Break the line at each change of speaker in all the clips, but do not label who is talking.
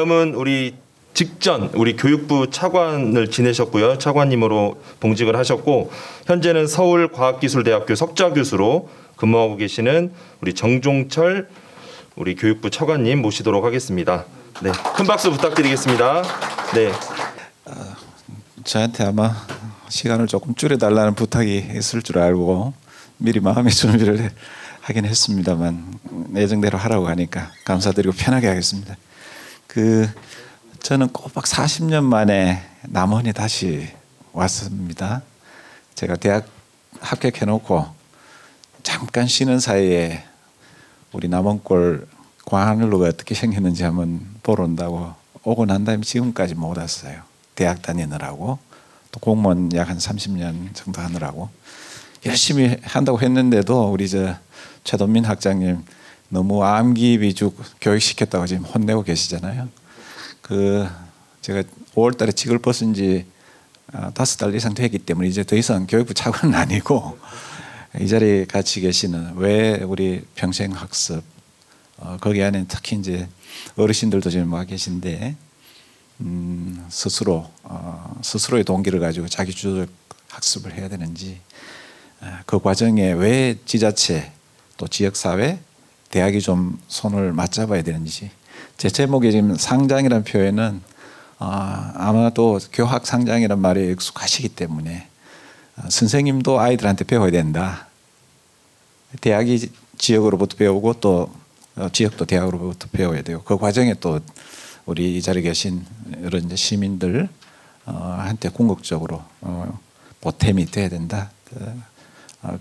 다음은 우리 직전 우리 교육부 차관을 지내셨고요. 차관님으로 봉직을 하셨고 현재는 서울과학기술대학교 석좌교수로 근무하고 계시는 우리 정종철 우리 교육부 차관님 모시도록 하겠습니다. 네, 큰 박수 부탁드리겠습니다. 네.
저한테 아마 시간을 조금 줄여달라는 부탁이 있을 줄 알고 미리 마음의 준비를 하긴 했습니다만 예정대로 하라고 하니까 감사드리고 편하게 하겠습니다. 저는 꼬박 40년 만에 남원에 다시 왔습니다. 제가 대학 합격해놓고 잠깐 쉬는 사이에 우리 남원골 광하늘로가 어떻게 생겼는지 한번 보러 온다고 오고 난 다음에 지금까지 못 왔어요. 대학 다니느라고 또 공무원 약 한 30년 정도 하느라고 열심히 한다고 했는데도 우리 최동민 학장님 너무 암기 위주 교육시켰다고 지금 혼내고 계시잖아요. 제가 5월달에 직을 벗은 지 5달 이상 되기 때문에 이제 더 이상 교육부 차관은 아니고 이 자리에 같이 계시는 왜 우리 평생학습 거기 안에 특히 이제 어르신들도 지금 와 계신데 스스로의 동기를 가지고 자기 주도적 학습을 해야 되는지 그 과정에 왜 지자체 또 지역사회 대학이 좀 손을 맞잡아야 되는지 제 제목에 지금 상장이라는 표현은 아마도 교학 상장이라는 말에 익숙하시기 때문에 선생님도 아이들한테 배워야 된다. 대학이 지역으로부터 배우고 또 지역도 대학으로부터 배워야 되고 그 과정에 또 우리 이 자리에 계신 이런 이제 시민들 한테 궁극적으로 보탬이 돼야 된다.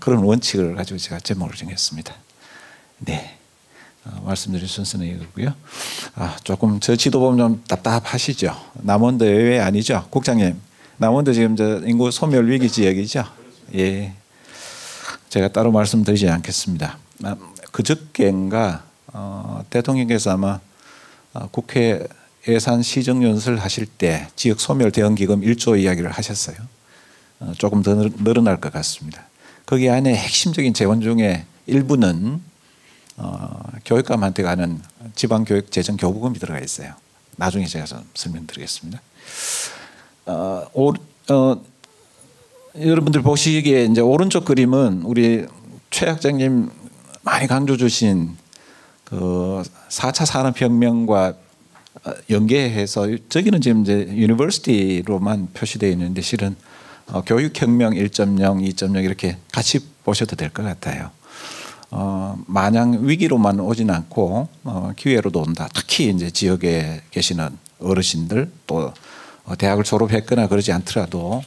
그런 원칙을 가지고 제가 제목을 정했습니다. 네. 말씀드린 순서는 이거고요. 조금 저 지도 보면 좀 답답하시죠. 남원도 예외 아니죠, 국장님. 남원도 지금 인구 소멸 위기 지역이죠. 예, 제가 따로 말씀드리지 않겠습니다. 그저께인가 대통령께서 아마 국회 예산 시정연설 하실 때 지역 소멸 대응 기금 1조 이야기를 하셨어요. 조금 더 늘어날 것 같습니다. 거기 안에 핵심적인 재원 중에 일부는 교육감한테 가는 지방교육재정교부금이 들어가 있어요. 나중에 제가 좀 설명드리겠습니다. 여러분들 보시기에 이제 오른쪽 그림은 우리 최 학장님 많이 강조 주신 4차 산업혁명과 연계해서 저기는 지금 이제 유니버시티로만 표시되어 있는데 실은 교육혁명 1.0, 2.0 이렇게 같이 보셔도 될 것 같아요. 마냥 위기로만 오진 않고 기회로도 온다. 특히 이제 지역에 계시는 어르신들 또 대학을 졸업했거나 그러지 않더라도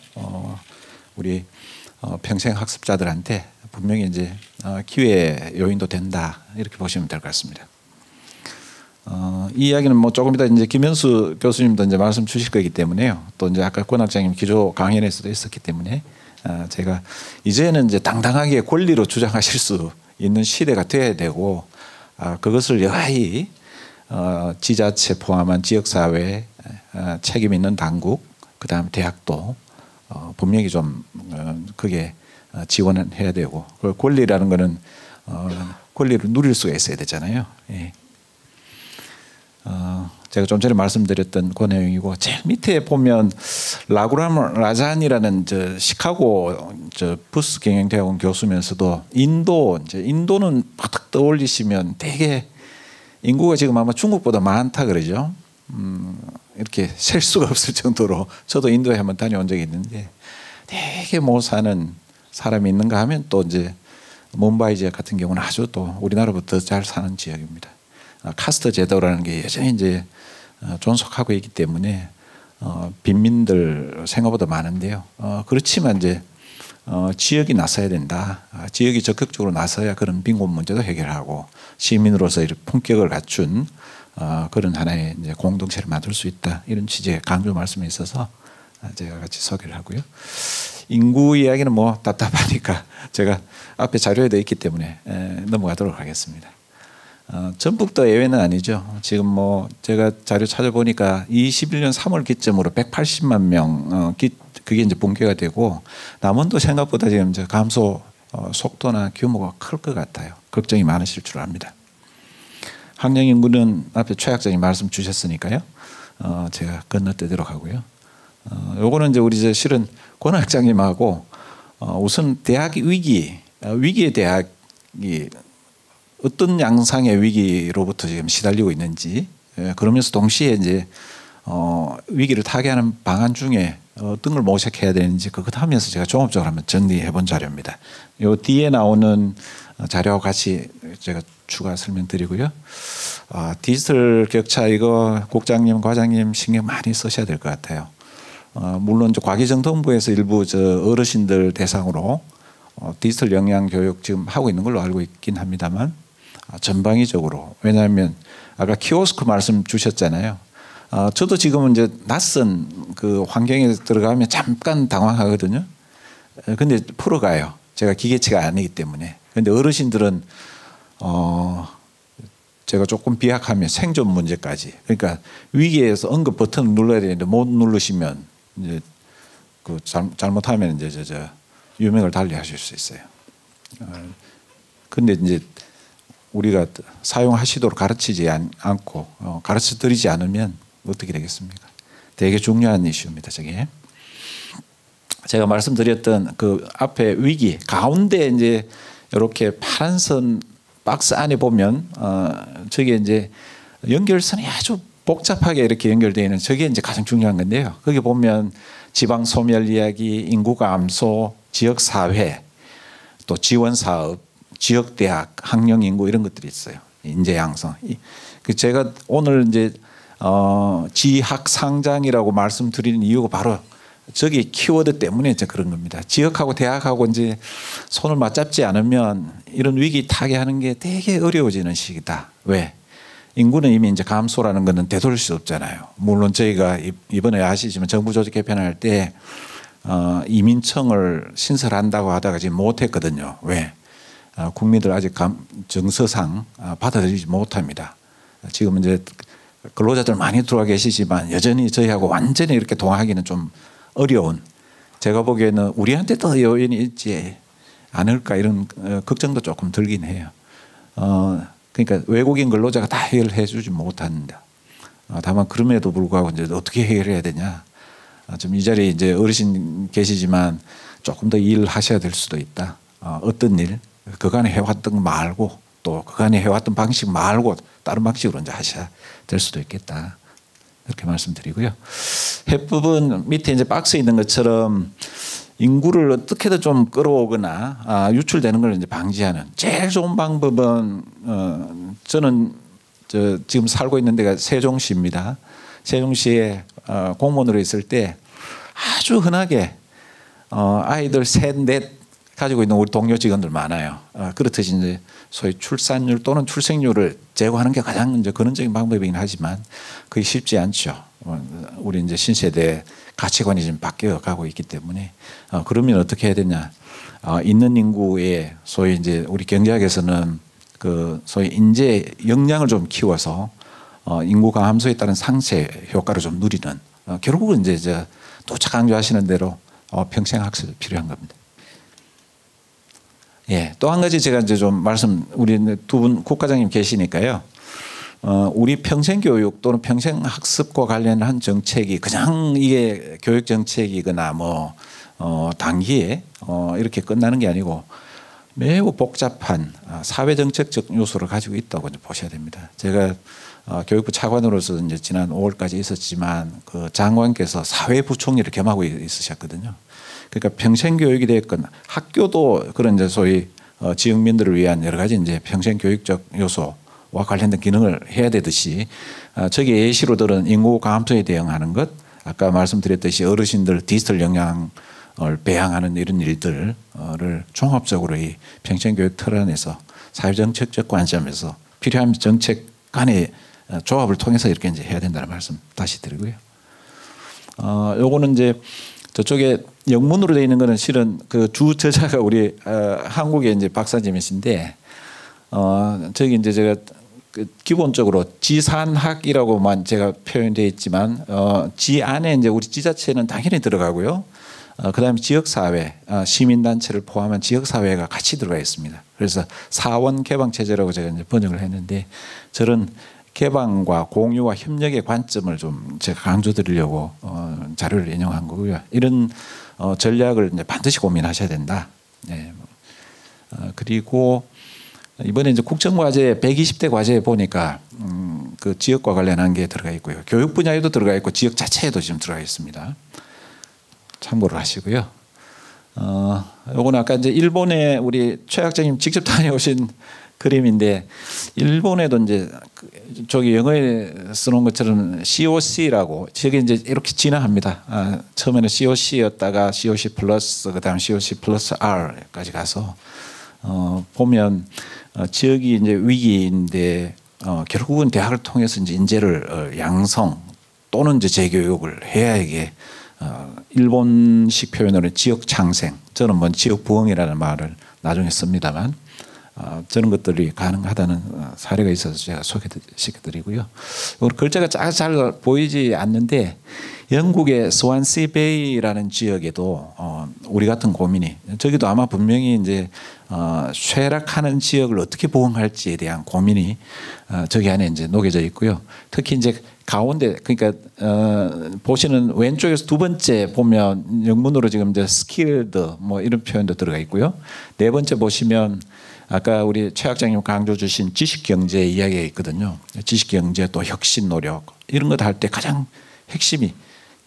우리 평생 학습자들한테 분명히 이제 기회 요인도 된다 이렇게 보시면 될 것 같습니다. 이 이야기는 뭐 조금 이따 이제 김현수 교수님도 이제 말씀 주실 거기 때문에요. 또 이제 아까 권 학장님 기조 강연에서도 있었기 때문에 제가 이제는 이제 당당하게 권리로 주장하실 수 있는 시대가 돼야 되고 그것을 여하이 지자체 포함한 지역사회 책임 있는 당국 그다음에 대학도 분명히 좀 그게 지원을 해야 되고 그 권리라는 거는 권리를 누릴 수가 있어야 되잖아요. 예. 제가 좀 전에 말씀드렸던 그 내용이고 제일 밑에 보면 라구람 라잔이라는 시카고 부스 경영대학원 교수면서도 인도는 팍 떠올리시면 되게 인구가 지금 아마 중국보다 많다 그러죠. 이렇게 셀 수가 없을 정도로 저도 인도에 한번 다녀온 적이 있는데 되게 못 사는 사람이 있는가 하면 또 이제 뭄바이 지역 같은 경우는 아주 또 우리나라보다 더 잘 사는 지역입니다. 카스트 제도라는 게 여전히 이제 존속하고 있기 때문에 빈민들 생각보다 많은데요. 그렇지만 이제 지역이 나서야 된다. 지역이 적극적으로 나서야 그런 빈곤 문제도 해결하고 시민으로서 이렇게 품격을 갖춘 그런 하나의 이제 공동체를 만들 수 있다. 이런 취지의 강조 말씀이 있어서 제가 같이 소개를 하고요. 인구 이야기는 뭐 답답하니까 제가 앞에 자료에도 있기 때문에 넘어가도록 하겠습니다. 전북도 예외는 아니죠. 지금 뭐 제가 자료 찾아보니까 21년 3월 기점으로 180만 명 그게 이제 붕괴가 되고 남원도 생각보다 지금 감소 속도나 규모가 클 것 같아요. 걱정이 많으실 줄 압니다. 학령 인구는 앞에 최 학장님 말씀 주셨으니까요. 제가 건너뛰도록 하고요. 요거는 이제 우리 실은 권 학장님하고 우선 대학 위기의 대학이 어떤 양상의 위기로부터 지금 시달리고 있는지, 그러면서 동시에 이제 위기를 타개하는 방안 중에 어떤 걸 모색해야 되는지 그것 하면서 제가 종합적으로 한번 정리해 본 자료입니다. 요 뒤에 나오는 자료와 같이 제가 추가 설명드리고요. 디지털 격차 이거 국장님, 과장님 신경 많이 쓰셔야 될 것 같아요. 물론 과기정통부에서 일부 어르신들 대상으로 디지털 역량 교육 지금 하고 있는 걸로 알고 있긴 합니다만, 전방위적으로, 왜냐하면 아까 키오스크 말씀 주셨잖아요. 저도 지금은 이제 낯선 그 환경에 들어가면 잠깐 당황하거든요. 근데 풀어가요. 제가 기계치가 아니기 때문에. 근데 어르신들은 제가 조금 비약하면 생존 문제까지. 그러니까 위기에서 응급 버튼을 눌러야 되는데 못 누르시면 이제 그 잘못하면 이제 유명을 달리하실 수 있어요. 근데 이제 우리가 사용하시도록 가르치지 않고 가르쳐 드리지 않으면 어떻게 되겠습니까? 되게 중요한 이슈입니다. 저게 제가 말씀드렸던 그 앞에 위기 가운데 이제 이렇게 파란 선 박스 안에 보면 저게 이제 연결선이 아주 복잡하게 이렇게 연결되어 있는 저게 이제 가장 중요한 건데요. 거기 보면 지방 소멸 이야기, 인구 감소, 지역 사회, 또 지원 사업, 지역 대학, 학령 인구 이런 것들이 있어요. 인재 양성. 제가 오늘 이제 지학 상장이라고 말씀드리는 이유가 바로 저기 키워드 때문에 이제 그런 겁니다. 지역하고 대학하고 이제 손을 맞잡지 않으면 이런 위기 타개하는 게 되게 어려워지는 시기다. 왜? 인구는 이미 이제 감소라는 것은 되돌릴 수 없잖아요. 물론 저희가 이번에 아시지만 정부 조직 개편할 때 이민청을 신설한다고 하다가 지금 못했거든요. 왜? 국민들 아직 정서상 받아들이지 못합니다. 지금 이제 근로자들 많이 들어와 계시지만 여전히 저희하고 완전히 이렇게 동하기는 좀 어려운, 제가 보기에는 우리한테 더 요인이 있지 않을까 이런 걱정도 조금 들긴 해요. 그러니까 외국인 근로자가 다 해결해 주지 못한다. 다만 그럼에도 불구하고 이제 어떻게 해결해야 되냐. 좀 이 자리에 이제 어르신 계시지만 조금 더 일을 하셔야 될 수도 있다. 어떤 일, 그간에 해왔던 거 말고 또 그간에 해왔던 방식 말고 다른 방식으로 이제 하셔야 될 수도 있겠다. 이렇게 말씀드리고요. 해법은 밑에 이제 박스에 있는 것처럼 인구를 어떻게든 좀 끌어오거나 유출되는 걸 이제 방지하는 제일 좋은 방법은 저는 지금 살고 있는 데가 세종시입니다. 세종시에 공무원으로 있을 때 아주 흔하게 아이들 셋, 넷 가지고 있는 우리 동료 직원들 많아요. 그렇듯이 이제 소위 출산율 또는 출생률을 제고하는 게 가장 이제 근원적인 방법이긴 하지만 그게 쉽지 않죠. 우리 이제 신세대 가치관이 지금 바뀌어 가고 있기 때문에 그러면 어떻게 해야 되냐? 있는 인구에 소위 이제 우리 경제학에서는 그 소위 인재 역량을 좀 키워서 인구가 감소에 따른 상쇄 효과를 좀 누리는 결국은 이제 또 강조하시는 대로 평생 학습이 필요한 겁니다. 예, 또 한 가지 제가 이제 좀 우리 두 분 국과장님 계시니까요. 우리 평생교육 또는 평생학습과 관련한 정책이 그냥 이게 교육 정책이거나 뭐 단기에 이렇게 끝나는 게 아니고 매우 복잡한 사회정책적 요소를 가지고 있다고 보셔야 됩니다. 제가 교육부 차관으로서 이제 지난 5월까지 있었지만 그 장관께서 사회부총리를 겸하고 있으셨거든요. 그러니까 평생교육이 됐건 학교도 그런 이제 소위 지역민들을 위한 여러 가지 이제 평생교육적 요소와 관련된 기능을 해야 되듯이 저기 예시로 들은 인구 감소에 대응하는 것, 아까 말씀드렸듯이 어르신들 디지털 역량을 배양하는 이런 일들을 종합적으로 이 평생교육 틀 안에서 사회정책적 관점에서 필요한 정책 간의 조합을 통해서 이렇게 이제 해야 된다는 말씀 다시 드리고요. 요거는 이제 저쪽에 영문으로 되어 있는 거는 실은 그 주 저자가 우리 한국의 이제 박사님이신데 저기 이제 제가 기본적으로 지산학이라고만 제가 표현되어 있지만 지 안에 이제 우리 지자체는 당연히 들어가고요. 그다음에 지역사회, 시민단체를 포함한 지역사회가 같이 들어가 있습니다. 그래서 사원 개방 체제라고 제가 이제 번역을 했는데 저는 개방과 공유와 협력의 관점을 좀 제가 강조드리려고 자료를 인용한 거고요. 이런 전략을 이제 반드시 고민하셔야 된다. 네. 그리고 이번에 이제 국정과제 120대 과제에 보니까 그 지역과 관련한 게 들어가 있고요. 교육 분야에도 들어가 있고 지역 자체에도 지금 들어가 있습니다. 참고를 하시고요. 요거는 아까 이제 일본에 우리 최 학장님 직접 다녀오신 그림인데 일본에도 이제 저기 영어에 쓰는 것처럼 COC라고 저게 이제 이렇게 진화합니다. 처음에는 COC였다가 COC 플러스 그다음 COC 플러스 R까지 가서 보면 지역이 이제 위기인데 결국은 대학을 통해서 이제 인재를 양성 또는 이제 재교육을 해야 이게 일본식 표현으로 지역 창생, 저는 뭐 지역 부흥이라는 말을 나중에 씁니다만 저런 것들이 가능하다는 사례가 있어서 제가 소개시켜드리고요. 글자가 잘 보이지 않는데 영국의 스완시 베이라는 지역에도 우리 같은 고민이 저기도 아마 분명히 이제 쇠락하는 지역을 어떻게 보응할지에 대한 고민이 저기 안에 이제 녹여져 있고요. 특히 이제 가운데 그러니까 보시는 왼쪽에서 두 번째 보면 영문으로 지금 이제 skilled 뭐 이런 표현도 들어가 있고요. 네 번째 보시면 아까 우리 최 학장님 강조 주신 지식경제 이야기가 있거든요. 지식경제 또 혁신 노력 이런 것 할 때 가장 핵심이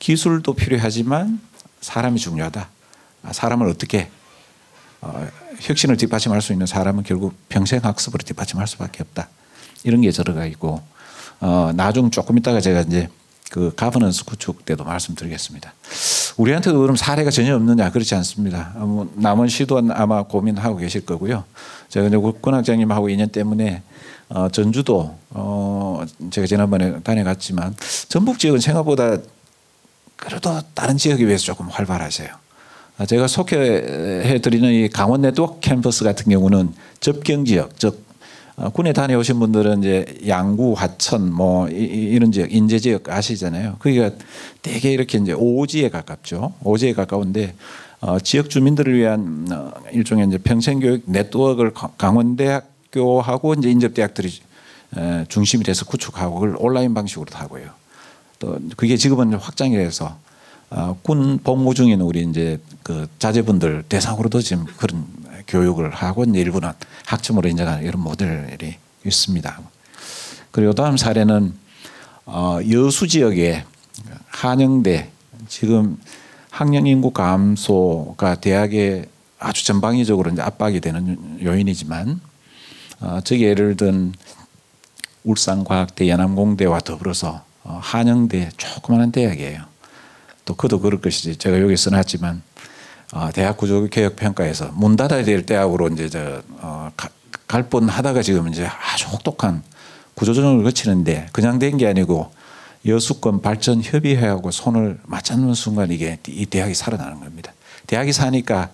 기술도 필요하지만 사람이 중요하다. 사람을 어떻게 혁신을 뒷받침할 수 있는 사람은 결국 평생 학습으로 뒷받침할 수밖에 없다. 이런 게 들어가 있고 나중 조금 있다가 제가 이제 그 가버넌스 구축 때도 말씀드리겠습니다. 우리한테도 그럼 사례가 전혀 없느냐? 그렇지 않습니다. 남은 시도는 아마 고민하고 계실 거고요. 제가 이제 권학장님하고 인연 때문에 전주도 제가 지난번에 다녀갔지만 전북 지역은 생각보다 그래도 다른 지역에 비해서 조금 활발하세요. 제가 소개해드리는 이 강원 네트워크 캠퍼스 같은 경우는 접경 지역, 즉 군에 다녀오신 분들은 이제 양구, 화천 뭐 이런 지역, 인제 지역 아시잖아요. 그러니까 되게 이렇게 이제 오지에 가깝죠. 오지에 가까운데 지역 주민들을 위한 일종의 이제 평생교육 네트워크를 강원대학교하고 이제 인접대학들이 중심이 돼서 구축하고 그걸 온라인 방식으로도 하고요. 또 그게 지금은 확장이 돼서 군 복무 중인 우리 이제 그 자제분들 대상으로도 지금 그런 교육을 하고 이제 일부는 학점으로 인정하는 이런 모델이 있습니다. 그리고 다음 사례는 여수 지역의 한영대 지금 학령 인구 감소가 대학에 아주 전방위적으로 이제 압박이 되는 요인이지만 저기 예를 든 울산과학대, 연암공대와 더불어서 한영대 조그마한 대학이에요. 또 그도 그럴 것이지 제가 여기 써놨지만 대학 구조 개혁 평가에서 문 닫아야 될 대학으로 이제 갈 뻔하다가 지금 이제 아주 혹독한 구조조정을 거치는데 그냥 된 게 아니고 여수권 발전 협의회하고 손을 맞잡는 순간 이게 이 대학이 살아나는 겁니다. 대학이 사니까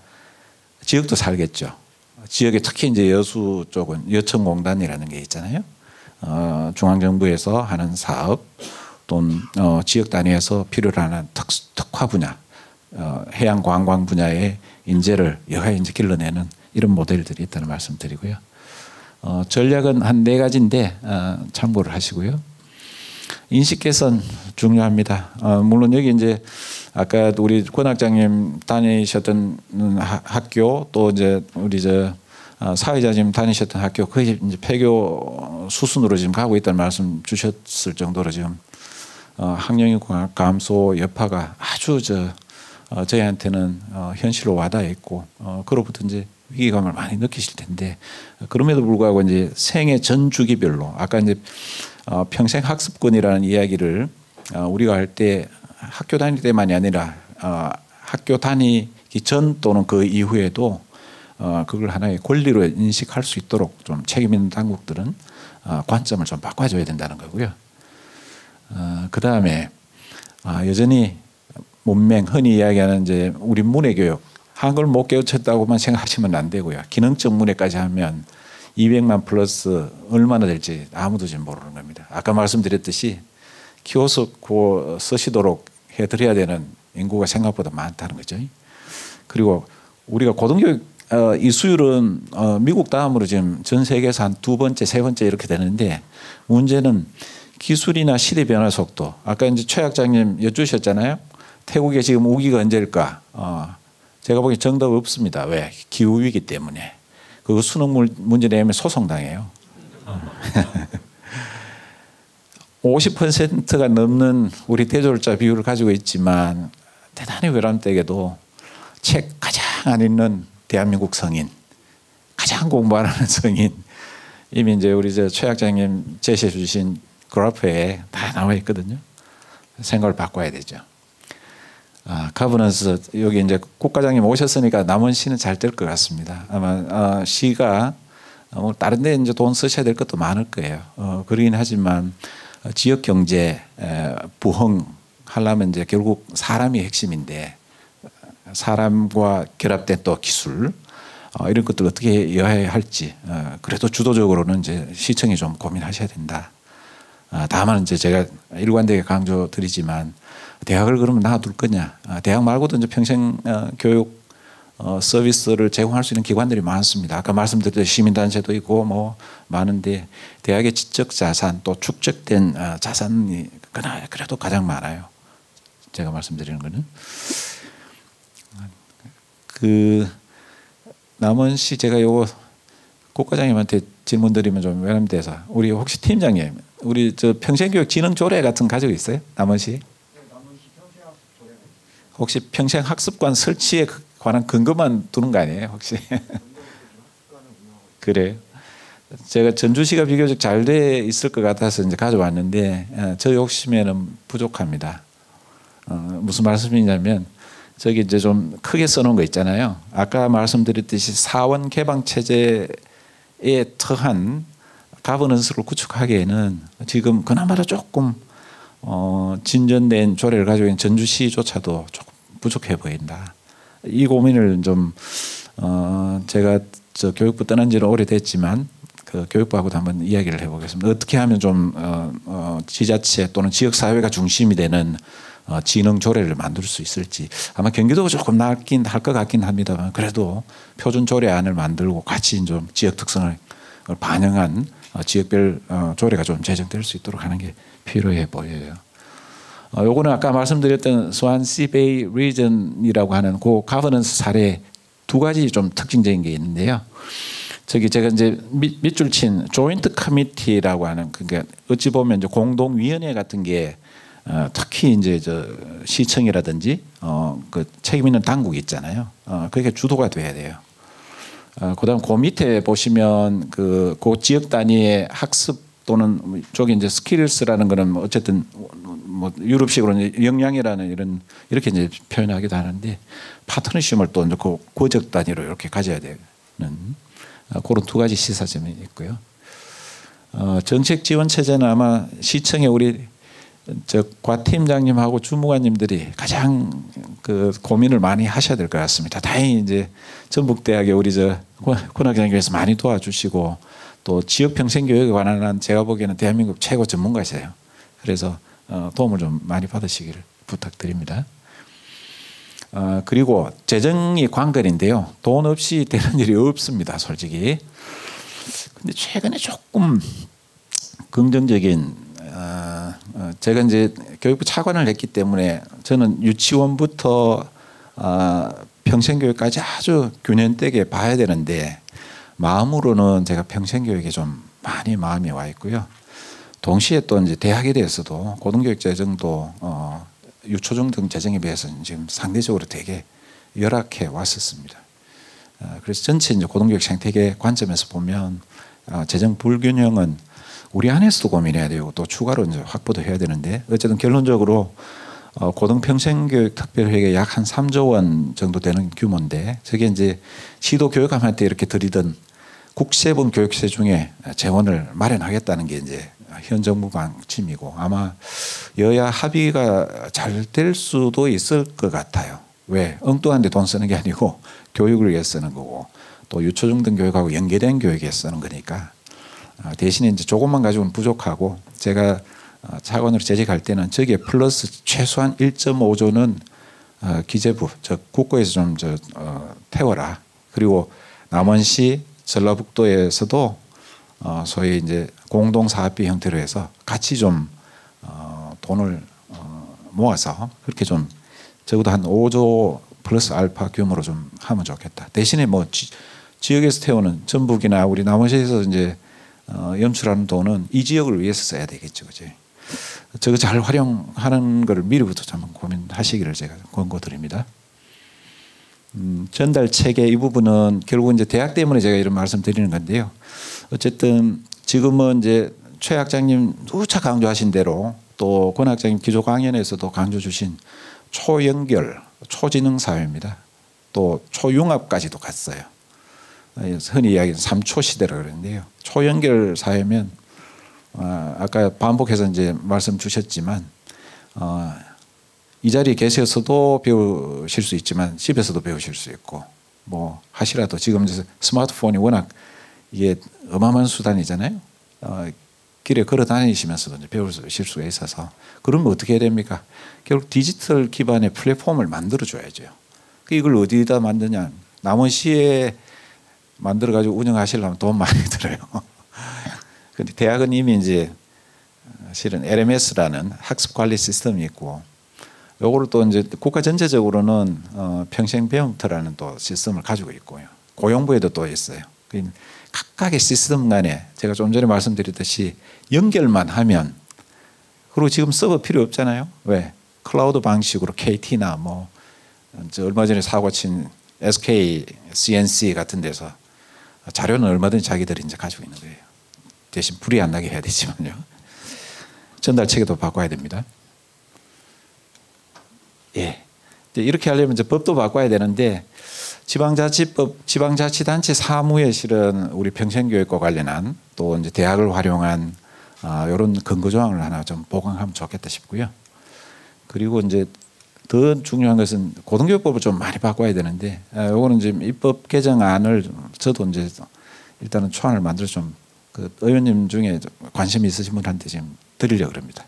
지역도 살겠죠. 지역에 특히 이제 여수 쪽은 여천공단이라는 게 있잖아요. 중앙정부에서 하는 사업 또는 지역 단위에서 필요로 하는 특화 분야, 해양 관광 분야의 인재를 여하에 이제 길러내는 이런 모델들이 있다는 말씀드리고요. 전략은 한 4가지인데 참고를 하시고요. 인식 개선 중요합니다. 물론 여기 이제 아까 우리 권 학장님 다니셨던 학교 또 이제 우리 사회자님 다니셨던 학교 거의 이제 폐교 수순으로 지금 가고 있다는 말씀 주셨을 정도로 지금 학령 감소 여파가 아주 저희한테는 현실로 와닿아 있고 그로부터 이제 위기감을 많이 느끼실 텐데 그럼에도 불구하고 이제 생애 전 주기별로 아까 이제 평생 학습권이라는 이야기를 우리가 할 때 학교 다닐 때만이 아니라 학교 다니기 전 또는 그 이후에도 그걸 하나의 권리로 인식할 수 있도록 좀 책임 있는 당국들은 관점을 좀 바꿔줘야 된다는 거고요. 그 다음에 여전히 문맹 흔히 이야기하는 이제 우리 문해교육 한글 못 깨우쳤다고만 생각하시면 안 되고요. 기능적 문해까지 하면 200만 플러스 얼마나 될지 아무도 지금 모르는 겁니다. 아까 말씀드렸듯이 키오스크 쓰시도록 해드려야 되는 인구가 생각보다 많다는 거죠. 그리고 우리가 고등교육 이수율은 미국 다음으로 지금 전 세계에서 한 두 번째, 세 번째 이렇게 되는데 문제는 기술이나 시대 변화 속도. 아까 이제 최 학장님 여쭈셨잖아요. 태국에 지금 우기가 언제일까? 제가 보기엔 정답 없습니다. 왜? 기후 위기 때문에. 그 수능 문제 내면 소송당해요. 50%가 넘는 우리 대졸자 비율을 가지고 있지만 대단히 외람되게도 책 가장 안 읽는 대한민국 성인, 가장 공부 안 하는 성인, 이미 이제 우리 최 학장님 제시해 주신 그래프에 다 나와 있거든요. 생각을 바꿔야 되죠. 가버넌스 여기 이제 국과장님 오셨으니까 남원 시는 잘 될 것 같습니다. 아마 시가 다른 데 이제 돈 쓰셔야 될 것도 많을 거예요. 그러긴 하지만 지역 경제 부흥하려면 이제 결국 사람이 핵심인데 사람과 결합된 또 기술 이런 것들을 어떻게 여해야 할지 그래도 주도적으로는 이제 시청이 좀 고민하셔야 된다. 다만 이제 제가 일관되게 강조드리지만 대학을 그러면 놔둘 거냐? 대학 말고도 이제 평생 교육 서비스를 제공할 수 있는 기관들이 많습니다. 아까 말씀드렸듯이 시민단체도 있고 뭐 많은데 대학의 지적 자산 또 축적된 자산이 그래도 가장 많아요. 제가 말씀드리는 거는 그 남원시 제가 요거 국과장님한테 질문 드리면 좀 외람돼서 우리 혹시 팀장님 우리 저 평생교육 진흥 조례 같은 거 가지고 있어요? 남원시? 혹시 평생학습관 설치에 관한 근거만 두는 거 아니에요? 혹시? 그래요. 제가 전주시가 비교적 잘 돼 있을 것 같아서 이제 가져왔는데 저 욕심에는 부족합니다. 무슨 말씀이냐면 저기 이제 좀 크게 써놓은 거 있잖아요. 아까 말씀드렸듯이 사원 개방 체제에 처한 가버넌스를 구축하기에는 지금 그나마도 조금 진전된 조례를 가지고 있는 전주시조차도 조금 부족해 보인다. 이 고민을 좀 제가 저 교육부 떠난 지는 오래됐지만 그 교육부하고도 한번 이야기를 해보겠습니다. 어떻게 하면 좀 지자체 또는 지역 사회가 중심이 되는 진흥 조례를 만들 수 있을지 아마 경기도가 조금 낫긴 할 것 같긴 합니다만 그래도 표준 조례안을 만들고 같이 좀 지역 특성을 반영한 지역별 조례가 좀 제정될 수 있도록 하는 게 필요해 보여요. 요거는 아까 말씀드렸던 스완시 베이 리전이라고 하는 그 가버넌스 사례 두 가지 좀 특징적인 게 있는데요. 저기 제가 이제 밑줄 친 조인트 커미티라고 하는 그러니까 어찌 보면 이제 공동위원회 같은 게 특히 이제 저 시청이라든지 그 책임 있는 당국이 있잖아요. 그게 주도가 돼야 돼요. 그다음 그 밑에 보시면 그 지역 단위의 학습 또는 저기 이제 스킬스라는 거는 어쨌든 뭐 유럽식으로는 역량이라는 이런 이렇게 이제 표현하기도 하는데 파트너십을 또 이제 그 고적 단위로 이렇게 가져야 되는 그런 두 가지 시사점이 있고요. 정책 지원 체제는 아마 시청에 우리 저 과팀장님하고 주무관님들이 가장 그 고민을 많이 하셔야 될 것 같습니다. 다행히 이제 전북대학의 우리 저 권학장님께서 많이 도와주시고 또 지역 평생 교육에 관한 제가 보기에는 대한민국 최고 전문가이세요. 그래서 도움을 좀 많이 받으시기를 부탁드립니다. 그리고 재정이 관건인데요. 돈 없이 되는 일이 없습니다. 솔직히. 근데 최근에 조금 긍정적인 제가 이제 교육부 차관을 했기 때문에 저는 유치원부터 평생교육까지 아주 균형되게 봐야 되는데 마음으로는 제가 평생교육에 좀 많이 마음이 와 있고요. 동시에 또 이제 대학에 대해서도 고등교육 재정도 유초중 등 재정에 비해서 지금 상대적으로 되게 열악해 왔었습니다. 그래서 전체 이제 고등교육 생태계 관점에서 보면 재정 불균형은 우리 안에서도 고민해야 되고 또 추가로 이제 확보도 해야 되는데 어쨌든 결론적으로 고등평생교육 특별회계 약 한 3조 원 정도 되는 규모인데 저게 이제 시도 교육감한테 이렇게 드리던 국세분 교육세 중에 재원을 마련하겠다는 게 이제 현 정부 방침이고 아마 여야 합의가 잘 될 수도 있을 것 같아요. 왜? 엉뚱한 데 돈 쓰는 게 아니고 교육을 위해 쓰는 거고 또 유초중등 교육하고 연계된 교육에 쓰는 거니까 대신에 이제 조금만 가지고는 부족하고 제가 차관으로 재직할 때는 저기에 플러스 최소한 1.5조는 기재부, 즉 국고에서 좀 태워라. 그리고 남원시 전라북도에서도 소위 이제 공동사업비 형태로 해서 같이 좀 돈을 모아서 그렇게 좀 적어도 한 5조 플러스 알파 규모로 좀 하면 좋겠다. 대신에 뭐 지역에서 태우는 전북이나 우리 남원시에서 이제 연출하는 돈은 이 지역을 위해서 써야 되겠죠, 그죠? 저거 잘 활용하는 걸 미리부터 한번 고민하시기를 제가 권고드립니다. 전달 체계 이 부분은 결국 이제 대학 때문에 제가 이런 말씀 드리는 건데요. 어쨌든 지금은 이제 최 학장님 누차 강조하신 대로 또 권 학장님 기조 강연에서도 강조 주신 초연결, 초지능 사회입니다. 또 초융합까지도 갔어요. 흔히 이야기하는 3초 시대라 그러는데요. 초연결 사회면 아까 반복해서 이제 말씀 주셨지만 이 자리에 계셔서도 배우실 수 있지만 집에서도 배우실 수 있고 뭐 하시라도 지금 스마트폰이 워낙 이게 어마어마한 수단이잖아요. 길에 걸어 다니시면서도 이제 배우실 수가 있어서 그러면 어떻게 해야 됩니까? 결국 디지털 기반의 플랫폼을 만들어 줘야죠. 이걸 어디다 만드냐? 남원시에 만들어 가지고 운영하시려면 돈 많이 들어요. 근데 대학은 이미 이제 실은 LMS라는 학습 관리 시스템이 있고 요거를 또 이제 국가 전체적으로는 평생배움터라는 또 시스템을 가지고 있고요. 고용부에도 또 있어요. 각각의 시스템 간에 제가 좀 전에 말씀드렸듯이 연결만 하면 그리고 지금 서버 필요 없잖아요. 왜? 클라우드 방식으로 KT나 뭐 얼마 전에 사고 친 SK, CNC 같은 데서 자료는 얼마든지 자기들이 이제 가지고 있는 거예요. 대신 불이 안 나게 해야 되지만요. 전달 체계도 바꿔야 됩니다. 예. 이렇게 하려면 이제 법도 바꿔야 되는데 지방자치법, 지방자치단체 사무에 실은 우리 평생교육과 관련한 또 이제 대학을 활용한 이런 근거 조항을 하나 좀 보강하면 좋겠다 싶고요. 그리고 이제 더 중요한 것은 고등교육법을 좀 많이 바꿔야 되는데 요거는 지금 입법 개정안을 저도 이제 일단은 초안을 만들어 좀 그 의원님 중에 관심이 있으신 분한테 지금 드리려고 합니다.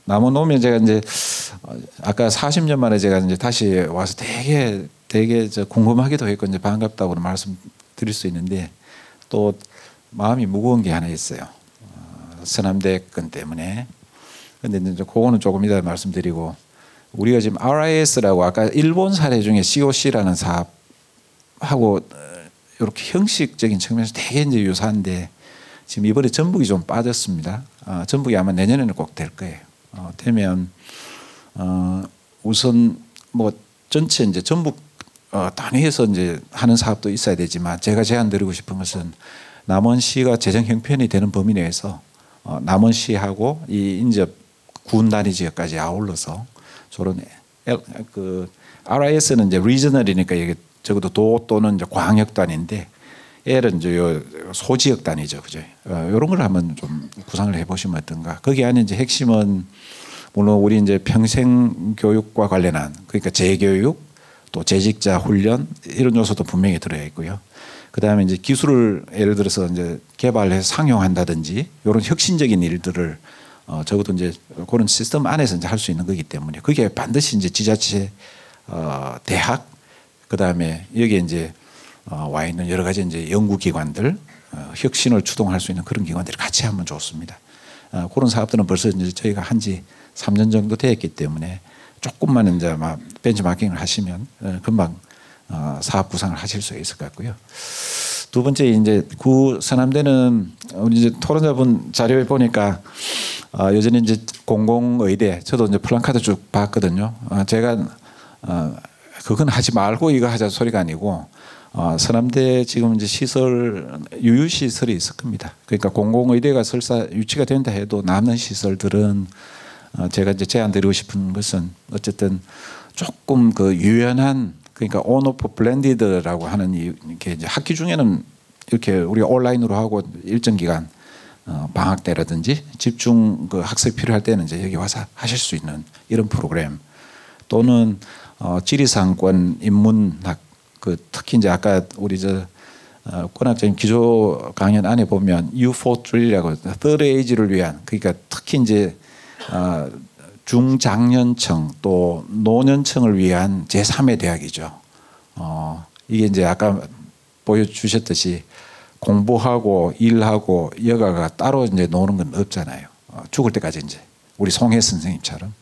남원 오면 제가 이제 아까 40년 만에 제가 이제 다시 와서 되게 궁금하기도 했고 이제 반갑다고 말씀드릴 수 있는데 또 마음이 무거운 게 하나 있어요. 서남대 건 때문에. 근데 이제 그거는 조금 이따 말씀드리고 우리가 지금 RIS라고 아까 일본 사례 중에 COC라는 사업하고 이렇게 형식적인 측면에서 되게 이제 유사한데 지금 이번에 전북이 좀 빠졌습니다. 전북이 아마 내년에는 꼭 될 거예요. 되면 우선 뭐 전체 이제 전북 단위에서 이제 하는 사업도 있어야 되지만 제가 제안드리고 싶은 것은 남원시가 재정 형편이 되는 범위 내에서 남원시하고 이 인접 군 단위 지역까지 아울러서 저런 그 RIS는 이제 리저널이니까 이게 적어도 도 또는 이제 광역 단위인데 L은 이제 요 소지역 단위죠, 그죠? 이런 걸 한번 좀 구상을 해보시면 어떤가. 거기 안에 이제 핵심은 물론 우리 이제 평생 교육과 관련한 그러니까 재교육 또 재직자 훈련 이런 요소도 분명히 들어 있고요. 그 다음에 이제 기술을 예를 들어서 이제 개발해서 상용한다든지 이런 혁신적인 일들을 적어도 이제 그런 시스템 안에서 이제 할 수 있는 거기 때문에 그게 반드시 이제 지자체, 대학, 그 다음에 여기에 이제 와 있는 여러 가지 이제 연구기관들, 혁신을 추동할 수 있는 그런 기관들이 같이 하면 좋습니다. 그런 사업들은 벌써 이제 저희가 한지 3년 정도 되었기 때문에 조금만 이제 막 벤치마킹을 하시면 금방 사업 구상을 하실 수 있을 것 같고요. 두 번째 이제 구 서남대는 우리 이제 토론자분 자료에 보니까 여전히 이제 공공의대 저도 이제 플랜카드 쭉 봤거든요. 제가 그건 하지 말고 이거 하자 소리가 아니고 서남대 지금 이제 시설 유유 시설이 있을 겁니다. 그러니까 공공의대가 설사 유치가 된다 해도 남는 시설들은 제가 이제 제안드리고 싶은 것은 어쨌든 조금 그 유연한 그러니까 온오프 블렌디드라고 하는 이렇게 이제 학기 중에는 이렇게 우리가 온라인으로 하고 일정 기간 방학 때라든지 집중 그 학습이 필요할 때는 이제 여기 와서 하실 수 있는 이런 프로그램 또는 지리상권 인문학 그 특히 이제 아까 우리 권학장님 기조 강연 안에 보면 U4-3라고 third age를 위한 그러니까 특히 이제 중장년층 또 노년층을 위한 제3의 대학이죠. 이게 이제 아까 보여주셨듯이 공부하고 일하고 여가가 따로 이제 노는 건 없잖아요. 죽을 때까지 이제 우리 송혜 선생님처럼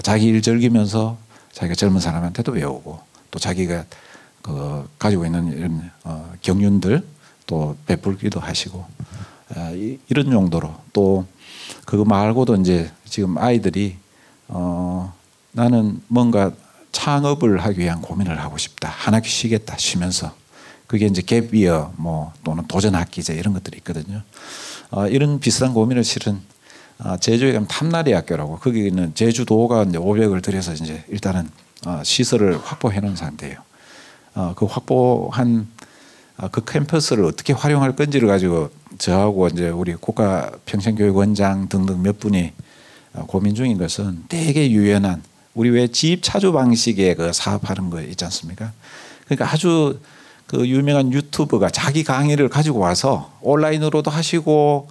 자기 일 즐기면서 자기가 젊은 사람한테도 배우고 또 자기가 가지고 있는 이런 경륜들 또 베풀기도 하시고 이런 용도로 또 그거 말고도 이제 지금 아이들이 나는 뭔가 창업을 하기 위한 고민을 하고 싶다. 한 학기 쉬겠다 쉬면서 그게 이제 갭이어 뭐 또는 도전학기제 이런 것들이 있거든요. 이런 비슷한 고민을 실은 제주에 가면 탐나리 학교라고 거기는 제주도가 이제 500을 들여서 이제 일단은 시설을 확보해 놓은 상태예요. 그 확보한 그 캠퍼스를 어떻게 활용할 건지를 가지고 저하고 이제 우리 국가평생교육원장 등등 몇 분이 고민 중인 것은 되게 유연한 우리 왜 집 차주 방식의 그 사업하는 거 있지 않습니까? 그러니까 아주 그 유명한 유튜버가 자기 강의를 가지고 와서 온라인으로도 하시고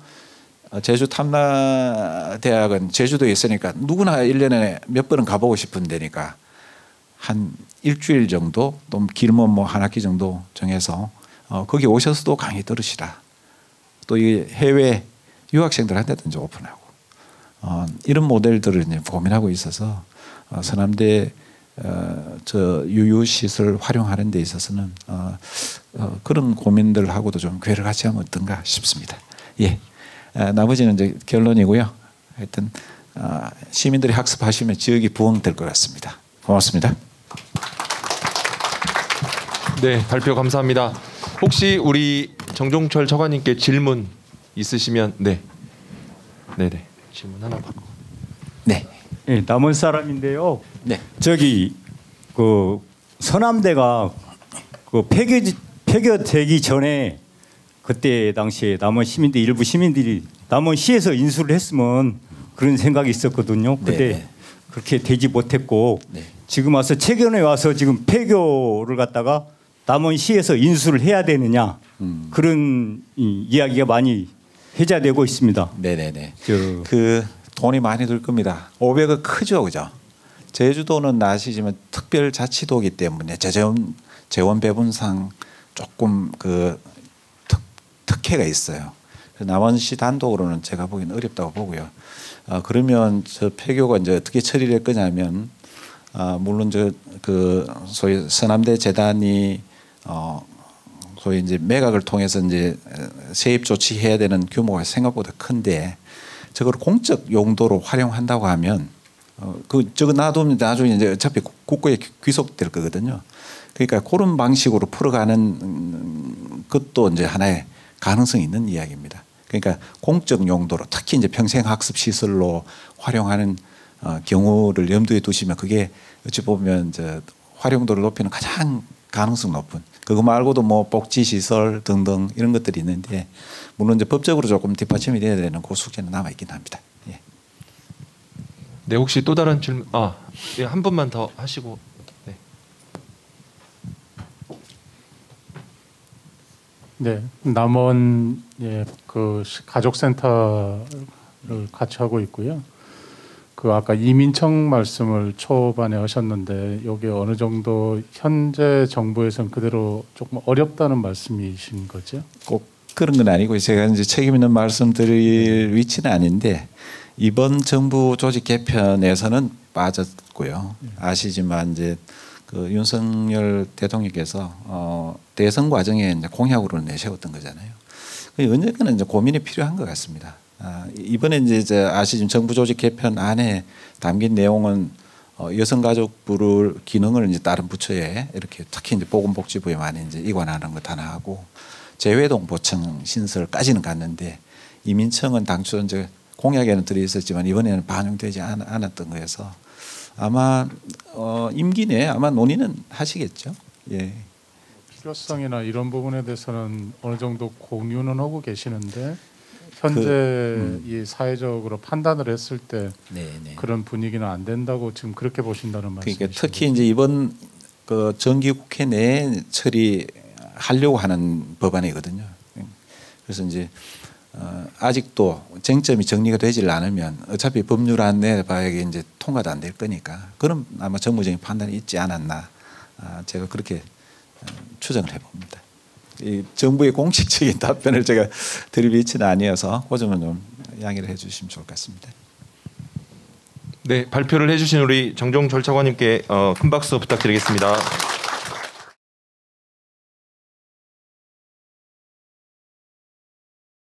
제주 탐라대학은 제주도에 있으니까 누구나 1년에 몇 번은 가보고 싶은 데니까 한 일주일 정도 또 길면 뭐 한 학기 정도 정해서 거기 오셔서도 강의 들으시라. 또 이 해외 유학생들한테도 이제 오픈하고 이런 모델들을 이제 고민하고 있어서 서남대 저 유유시설 활용하는 데 있어서는 그런 고민들하고도 좀 괴를 같이 하면 어떤가 싶습니다. 예, 나머지는 이제 결론이고요. 하여튼 시민들이 학습하시면 지역이 부흥될 것 같습니다. 고맙습니다.
네, 발표 감사합니다. 혹시 우리 정종철 차관님께 질문 있으시면 네, 질문 하나 받고.
네,
네, 남원 사람인데요.
네,
저기 그 서남대가 그 폐교되기 전에 그때 당시에 남원 시민들 일부 시민들이 남원시에서 인수를 했으면 그런 생각이 있었거든요. 그때
네.
그렇게 되지 못했고
네.
지금 와서 최근에 와서 지금 폐교를 갖다가 남원시에서 인수를 해야 되느냐 그런 이야기가 많이 회자되고 있습니다.
네네네. 그 돈이 많이 들 겁니다. 500억 크죠, 그죠? 제주도는 아시지만 특별자치도이기 때문에 재원 배분상 조금 그 특혜가 있어요. 남원시 단독으로는 제가 보기에는 어렵다고 보고요. 그러면 저 폐교가 이제 어떻게 처리를 할 거냐면 물론 그 소위 서남대 재단이 소위 이제 매각을 통해서 이제 세입 조치해야 되는 규모가 생각보다 큰데 저걸 공적 용도로 활용한다고 하면 저거 놔두면 나중에 이제 어차피 국고에 귀속될 거거든요. 그러니까 그런 방식으로 풀어가는 것도 이제 하나의 가능성이 있는 이야기입니다. 그러니까 공적 용도로 특히 이제 평생학습 시설로 활용하는 경우를 염두에 두시면 그게 어찌 보면 활용도를 높이는 가장 가능성 높은 그거 말고도 뭐 복지 시설 등등 이런 것들이 있는데 물론 이제 법적으로 조금 뒷받침이 돼야 되는 그 숙제는 남아 있긴 합니다. 예.
네, 혹시 또 다른 질문 예, 한 분만 더 하시고. 네.
네, 남원 그 가족센터를 같이 하고 있고요. 그 아까 이민청 말씀을 초반에 하셨는데 이게 어느 정도 현재 정부에서는 그대로 조금 어렵다는 말씀이신 거죠?
꼭 그런 건 아니고 제가 이제 책임 있는 말씀드릴 위치는 아닌데 이번 정부 조직 개편에서는 빠졌고요. 아시지만 이제 그 윤석열 대통령께서 대선 과정에 이제 공약으로 내세웠던 거잖아요. 언젠가는 이제 고민이 필요한 것 같습니다. 이번에 이제 아시지만 정부 조직 개편 안에 담긴 내용은 여성가족부를 기능을 이제 다른 부처에 이렇게 특히 이제 보건복지부에 많이 이제 이관하는 것 하나 하고 재외동포청 신설까지는 갔는데 이민청은 당초 이제 공약에는 들어 있었지만 이번에는 반영되지 않았던 거여서 아마 임기 내에 아마 논의는 하시겠죠. 예.
필요성이나 이런 부분에 대해서는 어느 정도 공유는 하고 계시는데 현재 이 사회적으로 판단을 했을 때
네네.
그런 분위기는 안 된다고 지금 그렇게 보신다는 말씀이시죠?
그러니까 특히 이제 이번 그 정기국회 내에 처리하려고 하는 법안이거든요. 그래서 이제 아직도 쟁점이 정리가 되질 않으면 어차피 법률안 내봐야 이제 통과도 안 될 거니까 그럼 아마 정무적인 판단이 있지 않았나 제가 그렇게 추정을 해봅니다. 이 정부의 공식적인 답변을 제가 드릴 위치는 아니어서 그 점은 좀 양해를 해주시면 좋을 것 같습니다.
네, 발표를 해주신 우리 정종철 차관님께 큰 박수 부탁드리겠습니다.